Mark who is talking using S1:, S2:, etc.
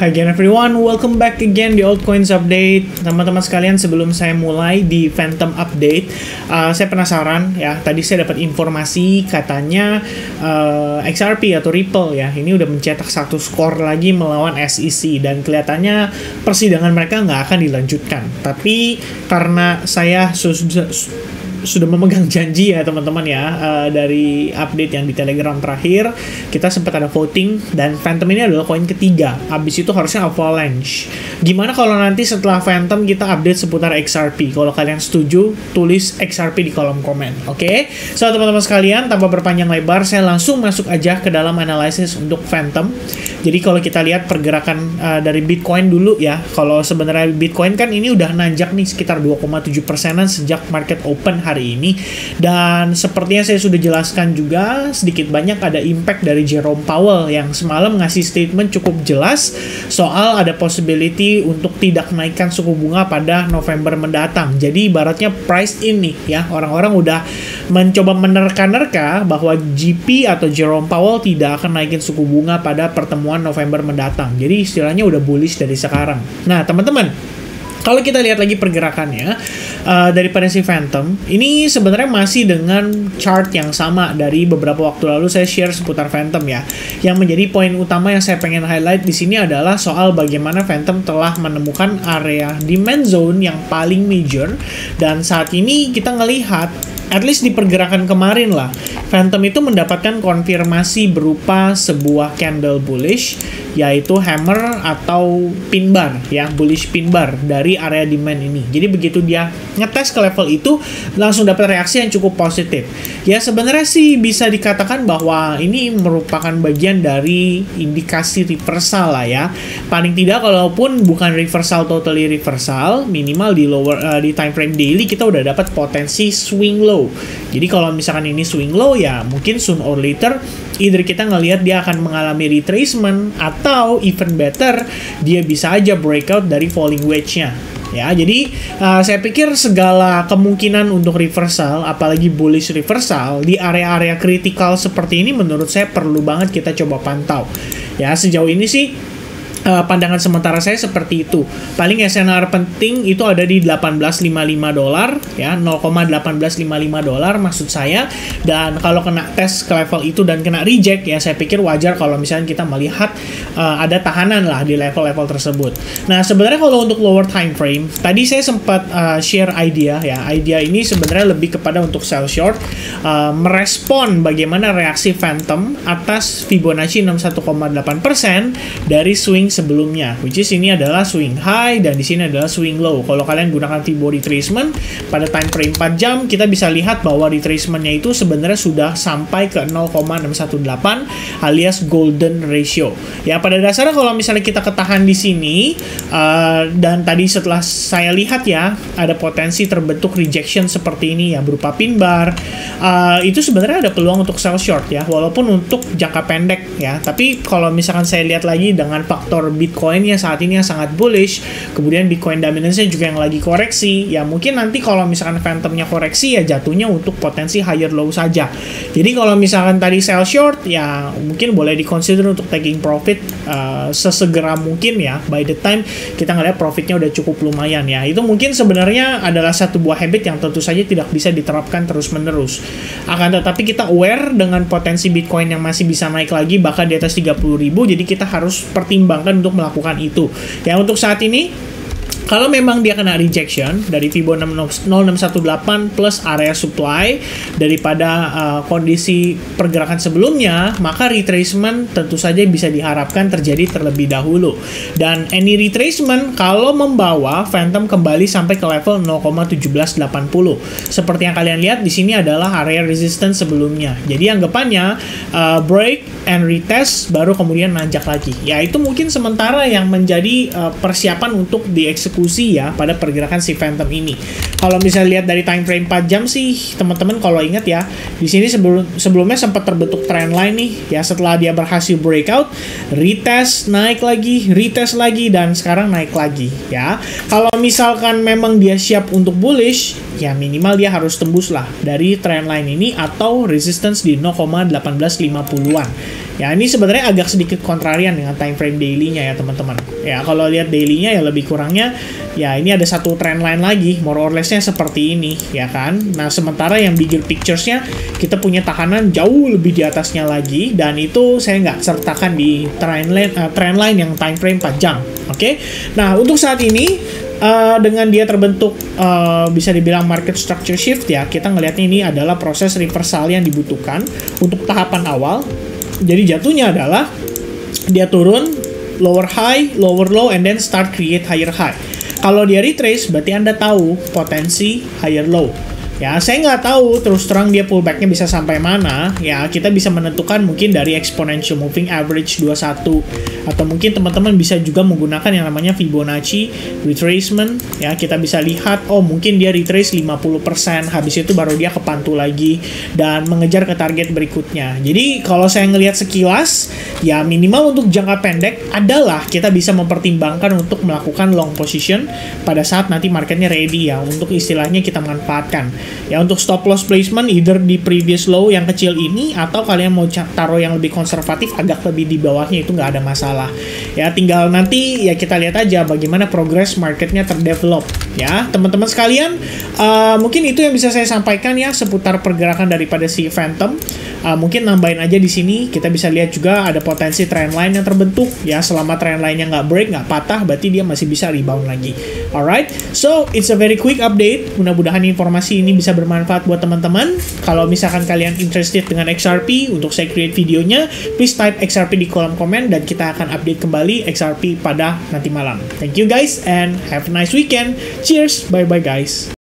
S1: again everyone, welcome back again di Altcoins Update. Teman-teman sekalian, sebelum saya mulai di Phantom Update, saya penasaran ya. Tadi saya dapat informasi katanya XRP atau Ripple ya, ini udah mencetak satu skor lagi melawan SEC dan kelihatannya persidangan mereka nggak akan dilanjutkan. Tapi karena saya sudah memegang janji ya teman-teman ya, dari update yang di Telegram terakhir kita sempat ada voting dan Phantom ini adalah koin ketiga. Habis itu harusnya Avalanche. Gimana kalau nanti setelah Phantom kita update seputar XRP? Kalau kalian setuju, tulis XRP di kolom komen. Oke? So teman-teman sekalian, tanpa berpanjang lebar, saya langsung masuk aja ke dalam analisis untuk Phantom. Jadi kalau kita lihat pergerakan dari Bitcoin dulu ya. Kalau sebenarnya Bitcoin kan ini udah nanjak nih sekitar 2,7%-an sejak market open hari ini, dan sepertinya saya sudah jelaskan juga sedikit banyak ada impact dari Jerome Powell yang semalam ngasih statement cukup jelas soal ada possibility untuk tidak menaikkan suku bunga pada November mendatang. Jadi ibaratnya price ini ya, orang-orang udah mencoba menerka-nerka bahwa GP atau Jerome Powell tidak akan naikin suku bunga pada pertemuan November mendatang. Jadi istilahnya udah bullish dari sekarang. Nah teman-teman, kalau kita lihat lagi pergerakannya daripada si Phantom, ini sebenarnya masih dengan chart yang sama dari beberapa waktu lalu saya share seputar Phantom ya. Yang menjadi poin utama yang saya pengen highlight di sini adalah soal bagaimana Phantom telah menemukan area demand zone yang paling major, dan saat ini kita ngelihat at least di pergerakan kemarin lah, Phantom itu mendapatkan konfirmasi berupa sebuah candle bullish, yaitu hammer atau pin bar ya, bullish pin bar dari area demand ini. Jadi begitu dia ngetes ke level itu, langsung dapat reaksi yang cukup positif. Ya sebenarnya sih bisa dikatakan bahwa ini merupakan bagian dari indikasi reversal lah ya. Paling tidak kalaupun bukan reversal totally reversal, minimal di di time frame daily kita udah dapat potensi swing low. Jadi kalau misalkan ini swing low ya mungkin soon or later either kita ngelihat dia akan mengalami retracement atau even better dia bisa aja breakout dari falling wedge-nya. Ya, jadi saya pikir segala kemungkinan untuk reversal, apalagi bullish reversal di area-area kritikal seperti ini menurut saya perlu banget kita coba pantau. Ya, sejauh ini sih pandangan sementara saya seperti itu. Paling SNR penting itu ada di $18.55 ya, $0,1855 maksud saya. Dan kalau kena tes ke level itu dan kena reject ya, saya pikir wajar kalau misalnya kita melihat ada tahanan lah di level-level tersebut. Nah, sebenarnya kalau untuk lower time frame, tadi saya sempat share idea ya. Idea ini sebenarnya lebih kepada untuk sell short, merespon bagaimana reaksi Phantom atas Fibonacci 61,8% dari swing sebelumnya, which is ini adalah swing high dan di sini adalah swing low. Kalau kalian gunakan Fibonacci retracement pada time frame 4 jam, kita bisa lihat bahwa retracementnya itu sebenarnya sudah sampai ke 0,618 alias golden ratio. Ya pada dasarnya kalau misalnya kita ketahan di sini dan tadi setelah saya lihat ya ada potensi terbentuk rejection seperti ini ya berupa pin bar, itu sebenarnya ada peluang untuk sell short ya, walaupun untuk jangka pendek ya. Tapi kalau misalkan saya lihat lagi dengan faktor Bitcoin yang saat ini yang sangat bullish, kemudian Bitcoin dominance-nya juga yang lagi koreksi, ya mungkin nanti kalau misalkan Phantom-nya koreksi ya jatuhnya untuk potensi higher low saja. Jadi kalau misalkan tadi sell short ya mungkin boleh di-consider untuk taking profit sesegera mungkin ya, by the time kita ngeliat profitnya udah cukup lumayan ya. Itu mungkin sebenarnya adalah satu buah habit yang tentu saja tidak bisa diterapkan terus-menerus. Akan tetapi kita aware dengan potensi Bitcoin yang masih bisa naik lagi bahkan di atas 30.000, jadi kita harus pertimbangkan untuk melakukan itu. Ya untuk saat ini kalau memang dia kena rejection dari Fibonacci 0618 plus area supply daripada kondisi pergerakan sebelumnya, maka retracement tentu saja bisa diharapkan terjadi terlebih dahulu. Dan any retracement kalau membawa Phantom kembali sampai ke level 0,1780. Seperti yang kalian lihat di sini adalah area resistance sebelumnya. Jadi anggapannya break and retest baru kemudian nanjak lagi. Ya itu mungkin sementara yang menjadi persiapan untuk dieksekusi ya pada pergerakan si Phantom ini. Kalau misalnya lihat dari time frame 4 jam sih, teman-teman kalau ingat ya, di sini sebelumnya sempat terbentuk trend line nih ya, setelah dia berhasil breakout, retest, naik lagi, retest lagi, dan sekarang naik lagi ya. Kalau misalkan memang dia siap untuk bullish, ya minimal dia harus tembus lah dari trend line ini atau resistance di 0,1850-an. Ya, ini sebenarnya agak sedikit kontrarian dengan time frame daily-nya ya, teman-teman. Ya, kalau lihat daily-nya ya lebih kurangnya ya ini ada satu trend line lagi, more or less-nya seperti ini, ya kan? Nah, sementara yang bigger pictures-nya kita punya tahanan jauh lebih di atasnya lagi, dan itu saya nggak sertakan di trend line yang time frame 4 jam. Oke? Nah, untuk saat ini dengan dia terbentuk bisa dibilang market structure shift ya, kita ngelihatnya ini adalah proses reversal yang dibutuhkan untuk tahapan awal. Jadi jatuhnya adalah dia turun, lower high, lower low, and then start create higher high. Kalau dia retrace, berarti Anda tahu potensi higher low. Ya, saya nggak tahu terus terang dia pullback-nya bisa sampai mana. Ya, kita bisa menentukan mungkin dari exponential moving average 21. Atau mungkin teman-teman bisa juga menggunakan yang namanya Fibonacci retracement. Ya, kita bisa lihat, oh mungkin dia retrace 50%. Habis itu baru dia kepantul lagi dan mengejar ke target berikutnya. Jadi, kalau saya ngelihat sekilas, ya minimal untuk jangka pendek adalah kita bisa mempertimbangkan untuk melakukan long position pada saat nanti marketnya ready ya. Untuk istilahnya kita manfaatkan. Ya, untuk stop loss placement either di previous low yang kecil ini, atau kalian mau taruh yang lebih konservatif agak lebih di bawahnya, itu nggak ada masalah. Ya, tinggal nanti ya kita lihat aja bagaimana progress marketnya terdevelop. Ya, teman-teman sekalian, mungkin itu yang bisa saya sampaikan ya seputar pergerakan daripada si Phantom. Mungkin nambahin aja di sini, kita bisa lihat juga ada potensi trend line yang terbentuk. Ya, selama trend line-nya nggak break, nggak patah, berarti dia masih bisa rebound lagi. Alright, so it's a very quick update. Mudah-mudahan informasi ini bisa bermanfaat buat teman-teman. Kalau misalkan kalian interested dengan XRP untuk saya create videonya, please type XRP di kolom komen dan kita akan update kembali XRP pada nanti malam. Thank you guys and have a nice weekend. Cheers, bye-bye guys.